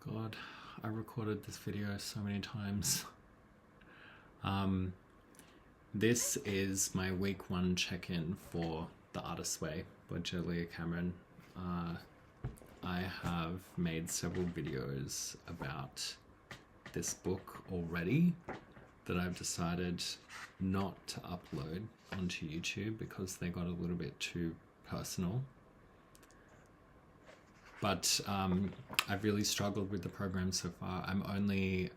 God, I recorded this video so many times. This is my week 1 check-in for The Artist's Way by Julia Cameron. I have made several videos about this book already that I've decided not to upload onto YouTube because they got a little bit too personal. But I've really struggled with the program so far. I'm only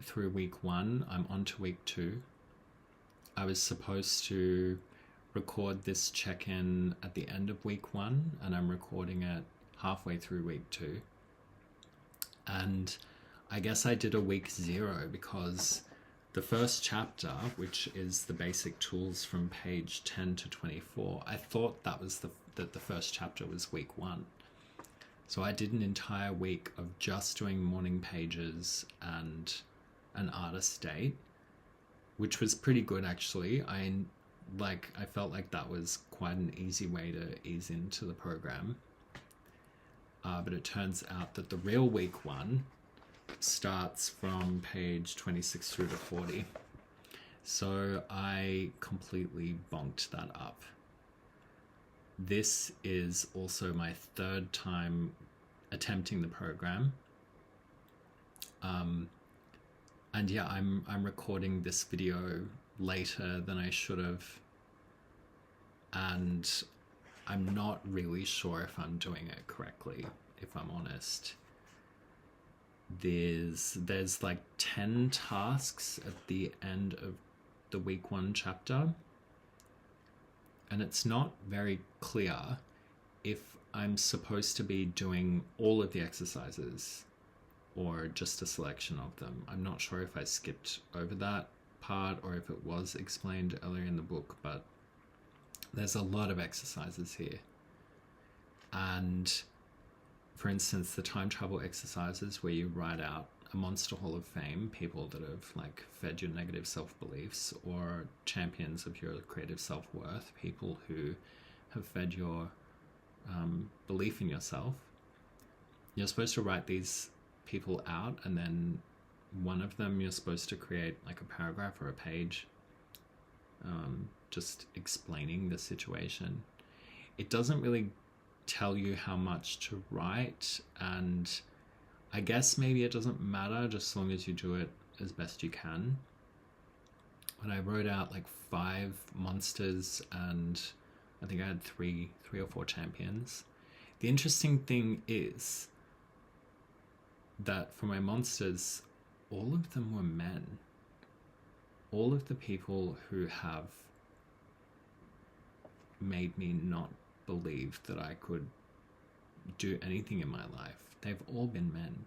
through week 1. I'm on to week 2. I was supposed to record this check-in at the end of week 1, and I'm recording it halfway through week 2. And I guess I did a week 0 because the first chapter, which is the basic tools from page 10 to 24, I thought that was that the first chapter was week 1. So I did an entire week of just doing morning pages and an artist date, which was pretty good actually. I felt like that was quite an easy way to ease into the program. But it turns out that the real week 1 starts from page 26 through to 40. So I completely bonked that up. This is also my 3rd time attempting the program. And yeah, I'm recording this video later than I should have. And I'm not really sure if I'm doing it correctly, if I'm honest. There's like 10 tasks at the end of the week 1 chapter. And it's not very clear if I'm supposed to be doing all of the exercises or just a selection of them. I'm not sure if I skipped over that part or if it was explained earlier in the book, but there's a lot of exercises here. And for instance, the time travel exercises where you write out a Monster Hall of Fame, people that have like fed your negative self-beliefs, or champions of your creative self-worth, people who have fed your belief in yourself. You're supposed to write these people out, and then one of them you're supposed to create like a paragraph or a page just explaining the situation. It doesn't really tell you how much to write, and I guess maybe it doesn't matter just as long as you do it as best you can. But I wrote out like 5 monsters, and I think I had three or 4 champions. The interesting thing is that for my monsters, all of them were men. All of the people who have made me not believe that I could do anything in my life, they've all been men.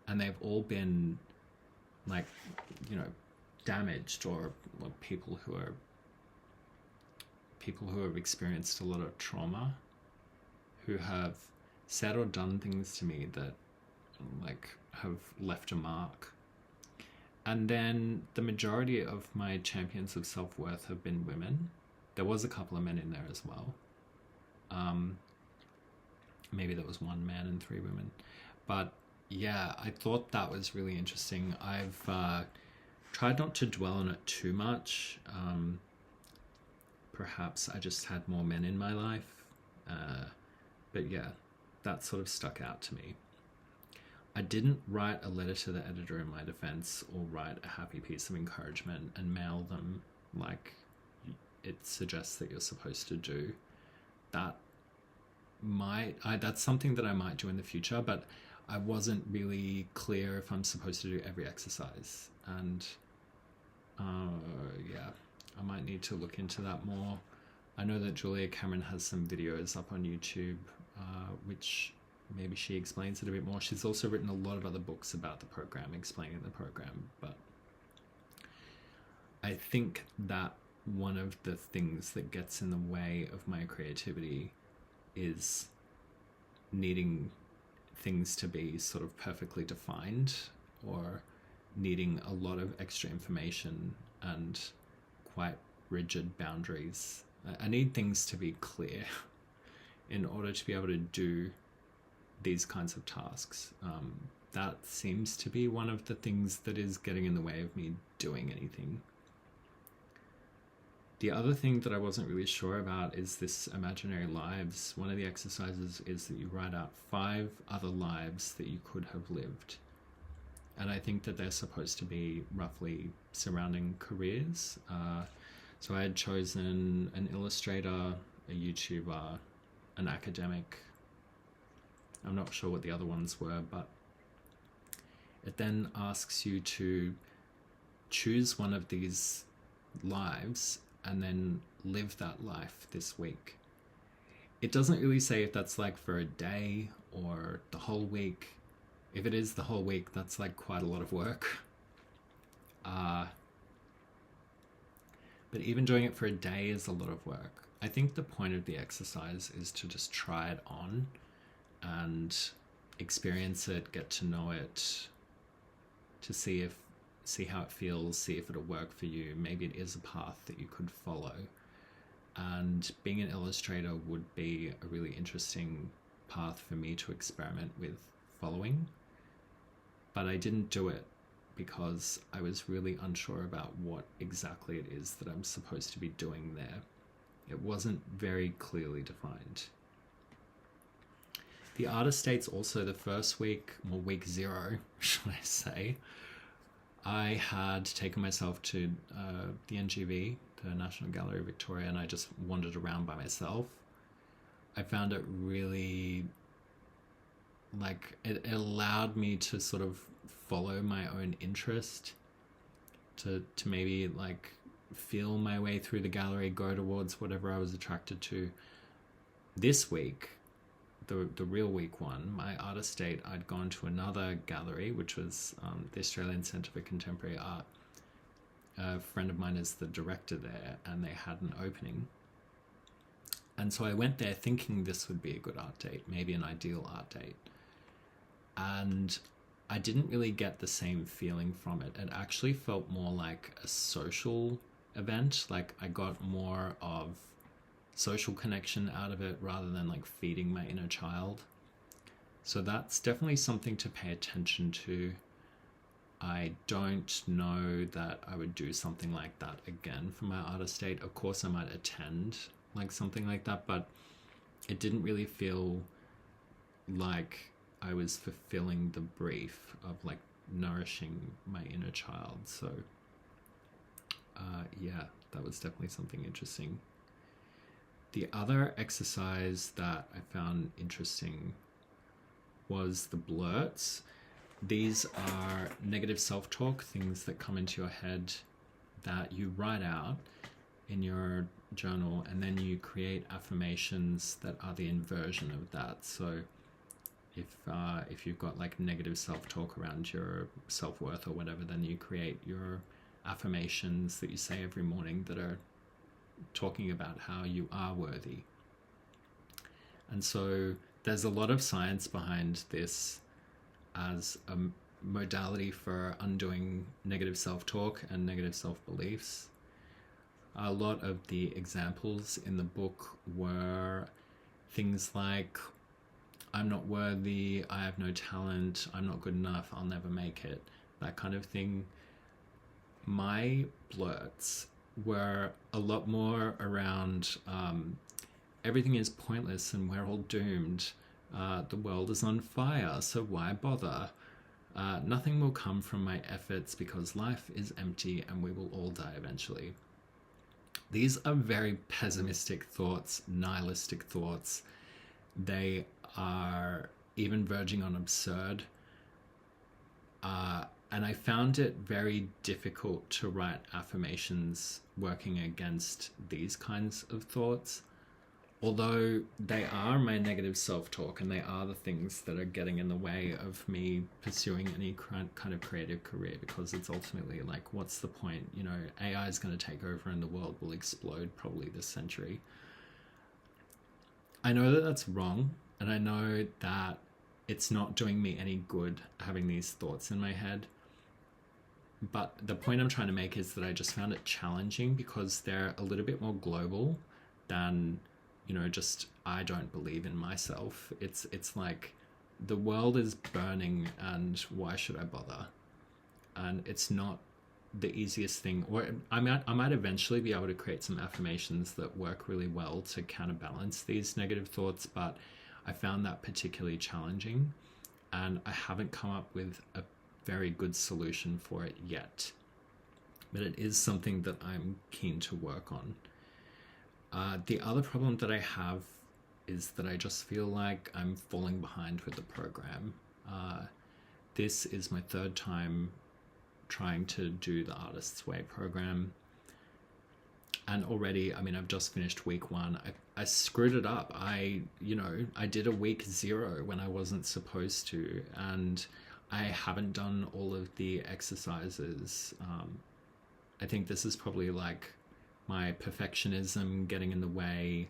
And they've all been like, damaged, or people who have experienced a lot of trauma, who have said or done things to me that like have left a mark. And then the majority of my champions of self-worth have been women. There was a couple of men in there as well. Maybe there was 1 man and 3 women. But yeah, I thought that was really interesting. I've tried not to dwell on it too much. Perhaps I just had more men in my life. But yeah, that sort of stuck out to me. I didn't write a letter to the editor in my defense, or write a happy piece of encouragement and mail them like it suggests that you're supposed to do. That's something that I might do in the future, but I wasn't really clear if I'm supposed to do every exercise. And yeah, I might need to look into that more. I know that Julia Cameron has some videos up on YouTube, which maybe she explains it a bit more. She's also written a lot of other books about the program, explaining the program. But I think that one of the things that gets in the way of my creativity is needing things to be sort of perfectly defined, or needing a lot of extra information and quite rigid boundaries. I need things to be clear in order to be able to do these kinds of tasks. That seems to be one of the things that is getting in the way of me doing anything. The other thing that I wasn't really sure about is this imaginary lives. One of the exercises is that you write out 5 other lives that you could have lived. And I think that they're supposed to be roughly surrounding careers. So I had chosen an illustrator, a YouTuber, an academic. I'm not sure what the other ones were, but it then asks you to choose one of these lives and then live that life this week. It doesn't really say if that's like for a day or the whole week. If it is the whole week, that's like quite a lot of work. But even doing it for a day is a lot of work. I think the point of the exercise is to just try it on and experience it, get to know it, to see how it feels, see if it'll work for you. Maybe it is a path that you could follow. And being an illustrator would be a really interesting path for me to experiment with following. But I didn't do it because I was really unsure about what exactly it is that I'm supposed to be doing there. It wasn't very clearly defined. The artist states also the first week, or week 0, should I say, I had taken myself to the NGV, the National Gallery of Victoria, and I just wandered around by myself. I found it really, like, it allowed me to sort of follow my own interest, to maybe like feel my way through the gallery, go towards whatever I was attracted to. This week, the real week one, my artist date, I'd gone to another gallery, which was the Australian Centre for Contemporary Art. A friend of mine is the director there, and they had an opening. And so I went there thinking this would be a good art date, maybe an ideal art date. And I didn't really get the same feeling from it. It actually felt more like a social event. Like I got more of social connection out of it rather than like feeding my inner child. So that's definitely something to pay attention to. I don't know that I would do something like that again for my artist date. Of course I might attend like something like that, but it didn't really feel like I was fulfilling the brief of like nourishing my inner child. So yeah, that was definitely something interesting. The other exercise that I found interesting was the blurts. These are negative self-talk, things that come into your head that you write out in your journal, and then you create affirmations that are the inversion of that. So if you've got like negative self-talk around your self-worth or whatever, then you create your affirmations that you say every morning that are talking about how you are worthy. And so there's a lot of science behind this as a modality for undoing negative self-talk and negative self-beliefs. A lot of the examples in the book were things like, I'm not worthy, I have no talent, I'm not good enough, I'll never make it, that kind of thing. My blurts were a lot more around everything is pointless and we're all doomed. The world is on fire, so why bother? Nothing will come from my efforts because life is empty and we will all die eventually. These are very pessimistic thoughts, nihilistic thoughts. They are even verging on absurd. And I found it very difficult to write affirmations working against these kinds of thoughts. Although they are my negative self-talk and they are the things that are getting in the way of me pursuing any kind of creative career, because it's ultimately like, what's the point? You know, AI is going to take over and the world will explode probably this century. I know that that's wrong, and I know that it's not doing me any good having these thoughts in my head. But the point I'm trying to make is that I just found it challenging because they're a little bit more global than, you know, just I don't believe in myself. It's like the world is burning and why should I bother? And it's not the easiest thing. Or I might eventually be able to create some affirmations that work really well to counterbalance these negative thoughts, but I found that particularly challenging, and I haven't come up with a very good solution for it yet. But it is something that I'm keen to work on. The other problem that I have is that I just feel like I'm falling behind with the program. This is my third time trying to do the Artist's Way program. And already, I mean, I've just finished week 1. I screwed it up. I did a week 0 when I wasn't supposed to. And I haven't done all of the exercises. I think this is probably like my perfectionism getting in the way,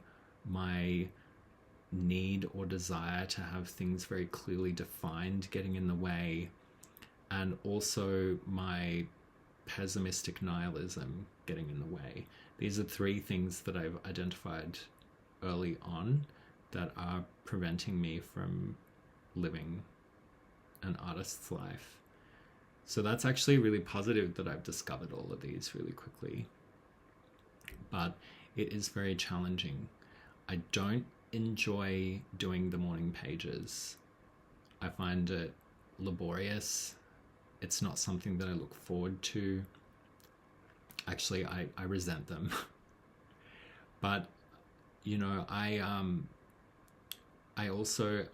my need or desire to have things very clearly defined getting in the way, and also my pessimistic nihilism getting in the way. These are 3 things that I've identified early on that are preventing me from living an artist's life. So that's actually really positive that I've discovered all of these really quickly. But it is very challenging. I don't enjoy doing the morning pages. I find it laborious. It's not something that I look forward to. Actually, I resent them. But, I also,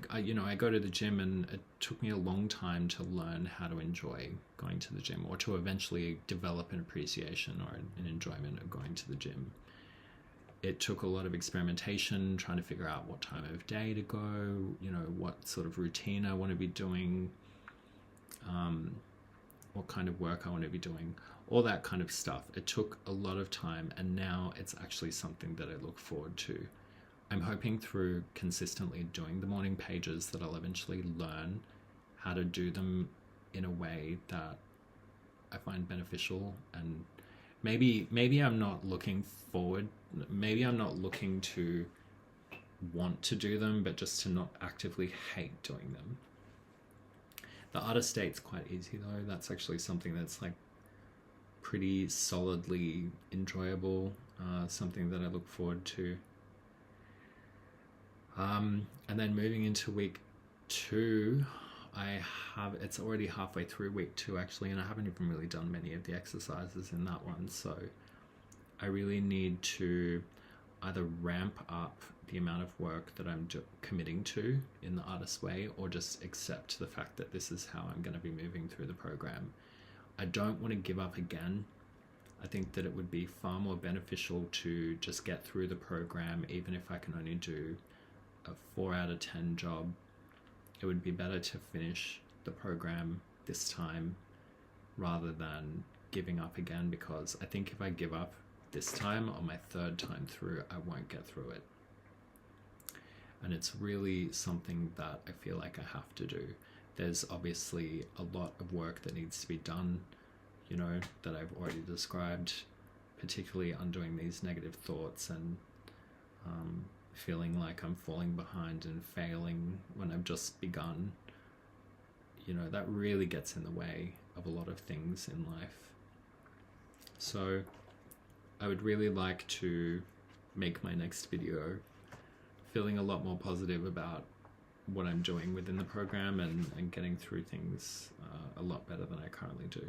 I go to the gym, and it took me a long time to learn how to enjoy going to the gym, or to eventually develop an appreciation or an enjoyment of going to the gym. It took a lot of experimentation, trying to figure out what time of day to go, what sort of routine I want to be doing, what kind of work I want to be doing, all that kind of stuff. It took a lot of time, and now it's actually something that I look forward to. I'm hoping through consistently doing the morning pages that I'll eventually learn how to do them in a way that I find beneficial. And maybe I'm not looking forward, maybe I'm not looking to want to do them, but just to not actively hate doing them. The artist state's quite easy though. That's actually something that's like pretty solidly enjoyable, something that I look forward to. And then moving into week 2, it's already halfway through week 2 actually, and I haven't even really done many of the exercises in that one. So I really need to either ramp up the amount of work that I'm committing to in the Artist's Way, or just accept the fact that this is how I'm going to be moving through the program. I don't want to give up again. I think that it would be far more beneficial to just get through the program, even if I can only do a 4 out of 10 job. It would be better to finish the program this time rather than giving up again, because I think if I give up this time, on my 3rd time through, I won't get through it. And it's really something that I feel like I have to do. There's obviously a lot of work that needs to be done, that I've already described, particularly undoing these negative thoughts and feeling like I'm falling behind and failing when I've just begun. That really gets in the way of a lot of things in life. So I would really like to make my next video feeling a lot more positive about what I'm doing within the program and getting through things a lot better than I currently do.